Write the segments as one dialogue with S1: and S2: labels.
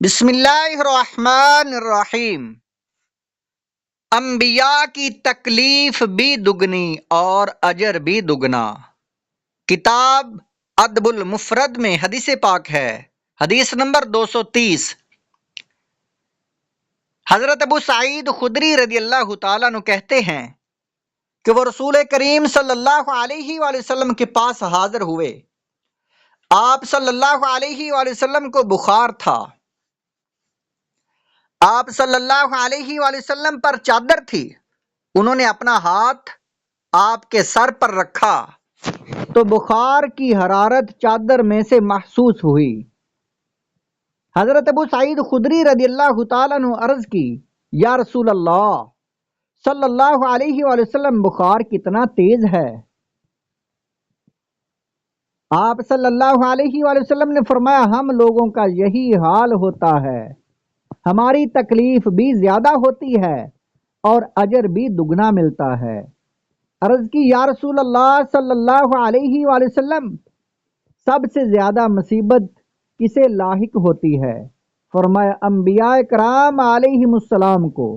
S1: بسم اللہ الرحمن الرحیم۔ انبیاء کی تکلیف بھی دگنی اور اجر بھی دگنا۔ کتاب ادب المفرد میں حدیث پاک ہے، حدیث نمبر 230۔ حضرت ابو سعید خدری رضی اللہ تعالیٰ عنہ کہتے ہیں کہ وہ رسول کریم صلی اللہ علیہ وآلہ وسلم کے پاس حاضر ہوئے۔ آپ صلی اللہ علیہ وآلہ وسلم کو بخار تھا۔ آپ صلی اللہ علیہ وآلہ وسلم پر چادر تھی۔ انہوں نے اپنا ہاتھ آپ کے سر پر رکھا تو بخار کی حرارت چادر میں سے محسوس ہوئی۔ حضرت ابو سعید خدری رضی اللہ تعالیٰ عنہ عرض کی، یا رسول اللہ صلی اللہ علیہ وآلہ وسلم، بخار کتنا تیز ہے؟ آپ صلی اللہ علیہ وآلہ وسلم نے فرمایا، ہم لوگوں کا یہی حال ہوتا ہے، ہماری تکلیف بھی زیادہ ہوتی ہے اور اجر بھی دگنا ملتا ہے۔ عرض کی، یا رسول اللہ صلی اللہ علیہ وآلہ وسلم، سب سے زیادہ مصیبت کسے لاحق ہوتی ہے؟ فرمایا، انبیاء کرام علیہم السلام کو،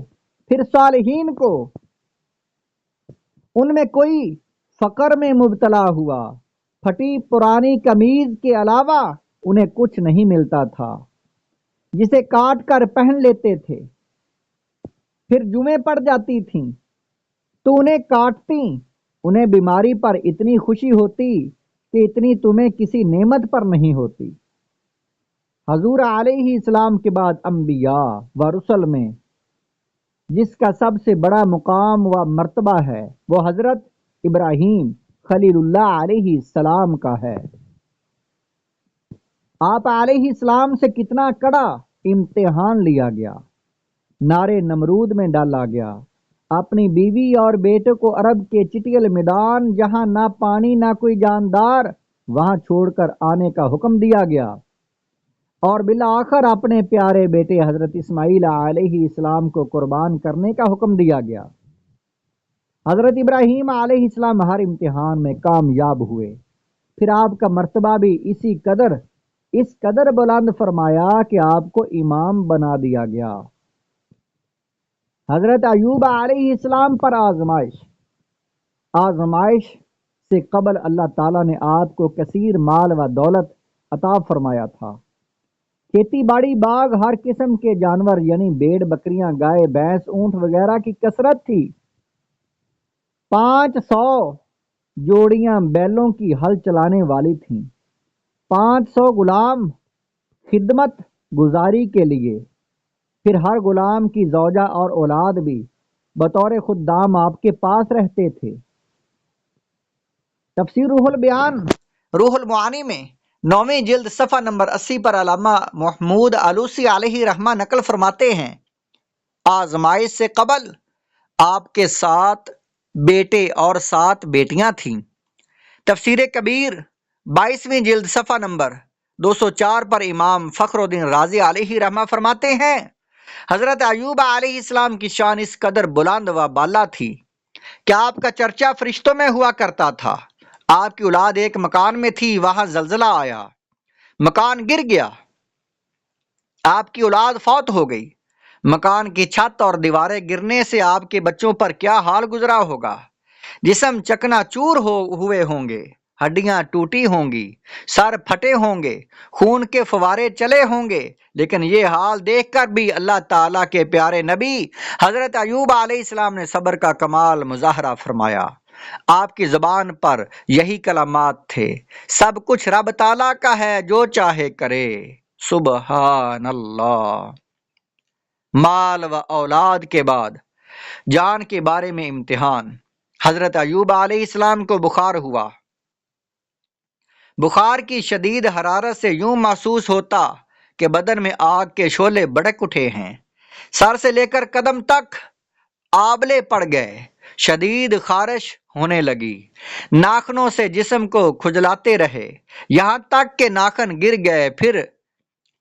S1: پھر صالحین کو۔ ان میں کوئی فقر میں مبتلا ہوا، پھٹی پرانی قمیض کے علاوہ انہیں کچھ نہیں ملتا تھا، جسے کاٹ کر پہن لیتے تھے۔ پھر جمعے پڑ جاتی تھیں تو انہیں کاٹتی، انہیں بیماری پر اتنی خوشی ہوتی کہ اتنی تمہیں کسی نعمت پر نہیں ہوتی۔ حضور علیہ السلام کے بعد انبیاء و رسل میں جس کا سب سے بڑا مقام و مرتبہ ہے، وہ حضرت ابراہیم خلیل اللہ علیہ السلام کا ہے۔ آپ علیہ السلام سے کتنا کڑا امتحان لیا گیا، نارے نمرود میں ڈالا گیا، اپنی بیوی اور بیٹے کو عرب کے چٹیل میدان، جہاں نہ پانی نہ کوئی جاندار، وہاں چھوڑ کر آنے کا حکم دیا گیا، اور بالآخر اپنے پیارے بیٹے حضرت اسماعیل علیہ السلام کو قربان کرنے کا حکم دیا گیا۔ حضرت ابراہیم علیہ السلام ہر امتحان میں کامیاب ہوئے، پھر آپ کا مرتبہ بھی اس قدر بلند فرمایا کہ آپ کو امام بنا دیا گیا۔ حضرت ایوب علیہ السلام پر آزمائش سے قبل اللہ تعالیٰ نے آپ کو کثیر مال و دولت عطا فرمایا تھا۔ کھیتی باڑی، باغ، ہر قسم کے جانور یعنی بھیڑ بکریاں، گائے بھینس، اونٹ وغیرہ کی کثرت تھی۔ 500 جوڑیاں بیلوں کی ہل چلانے والی تھیں، 500 غلام خدمت گزاری کے لیے، پھر ہر غلام کی زوجہ اور اولاد بھی بطور خدام آپ کے پاس رہتے تھے۔ تفسیر روح المعانی میں 9ویں جلد صفحہ نمبر 80 پر علامہ محمود آلوسی علیہ رحمہ نقل فرماتے ہیں، آزمائش سے قبل آپ کے 7 بیٹے اور 7 بیٹیاں تھیں۔ تفسیر کبیر 22ویں جلد صفحہ نمبر 204 پر امام فخر الدین رازی علیہ رحمہ فرماتے ہیں، حضرت ایوب علیہ السلام کی شان اس قدر بلند و بالا تھی کہ آپ کا چرچا فرشتوں میں ہوا کرتا تھا۔ آپ کی اولاد ایک مکان میں تھی، وہاں زلزلہ آیا، مکان گر گیا، آپ کی اولاد فوت ہو گئی۔ مکان کی چھت اور دیواریں گرنے سے آپ کے بچوں پر کیا حال گزرا ہوگا، جسم چکنا چور ہوئے ہوں گے، ہڈیاں ٹوٹی ہوں گی، سر پھٹے ہوں گے، خون کے فوارے چلے ہوں گے، لیکن یہ حال دیکھ کر بھی اللہ تعالیٰ کے پیارے نبی حضرت ایوب علیہ السلام نے صبر کا کمال مظاہرہ فرمایا۔ آپ کی زبان پر یہی کلمات تھے، سب کچھ رب تعالیٰ کا ہے، جو چاہے کرے، سبحان اللہ۔ مال و اولاد کے بعد جان کے بارے میں امتحان۔ حضرت ایوب علیہ السلام کو بخار ہوا۔ بخار کی شدید حرارت سے یوں محسوس ہوتا کہ بدن میں آگ کے شعلے بھڑک اٹھے ہیں، سر سے لے کر قدم تک آبلے پڑ گئے، شدید خارش ہونے لگی، ناخنوں سے جسم کو کھجلاتے رہے، یہاں تک کہ ناخن گر گئے، پھر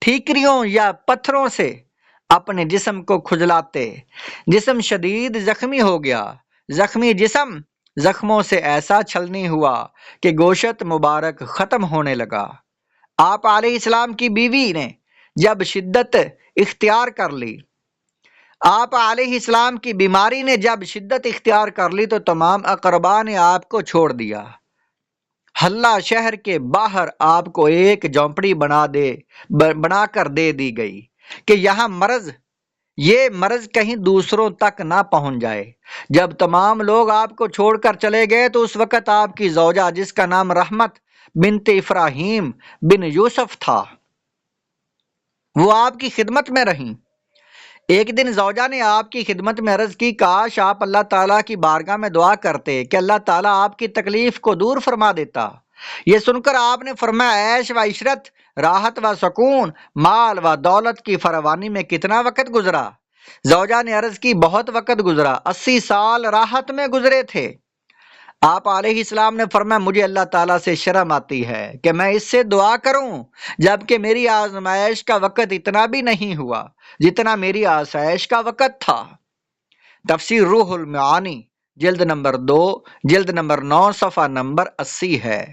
S1: ٹھیکریوں یا پتھروں سے اپنے جسم کو کھجلاتے، جسم شدید زخمی ہو گیا، زخمی جسم زخموں سے ایسا چھلنی ہوا کہ گوشت مبارک ختم ہونے لگا۔ آپ علیہ السلام کی بیوی نے جب شدت اختیار کر لی، آپ علیہ السلام کی بیماری نے جب شدت اختیار کر لی تو تمام اقربا نے آپ کو چھوڑ دیا۔ حلہ شہر کے باہر آپ کو ایک جھونپڑی بنا کر دے دی گئی کہ یہاں یہ مرض کہیں دوسروں تک نہ پہنچ جائے۔ جب تمام لوگ آپ کو چھوڑ کر چلے گئے تو اس وقت آپ کی زوجہ، جس کا نام رحمت بنت ابراہیم بن یوسف تھا، وہ آپ کی خدمت میں رہیں۔ ایک دن زوجہ نے آپ کی خدمت میں عرض کی، کاش آپ اللہ تعالیٰ کی بارگاہ میں دعا کرتے کہ اللہ تعالیٰ آپ کی تکلیف کو دور فرما دیتا۔ یہ سن کر آپ نے فرمایا، عیش و عشرت، راحت و سکون، مال و دولت کی فراوانی میں کتنا وقت گزرا؟ زوجہ نے عرض کی، بہت وقت گزرا، 80 سال راحت میں گزرے تھے۔ آپ علیہ السلام نے فرمایا، مجھے اللہ تعالیٰ سے شرم آتی ہے کہ میں اس سے دعا کروں جبکہ میری آزمائش کا وقت اتنا بھی نہیں ہوا جتنا میری آسائش کا وقت تھا۔ تفسیر روح المعانی جلد نمبر 2 جلد نمبر 9 صفحہ نمبر 80 ہے۔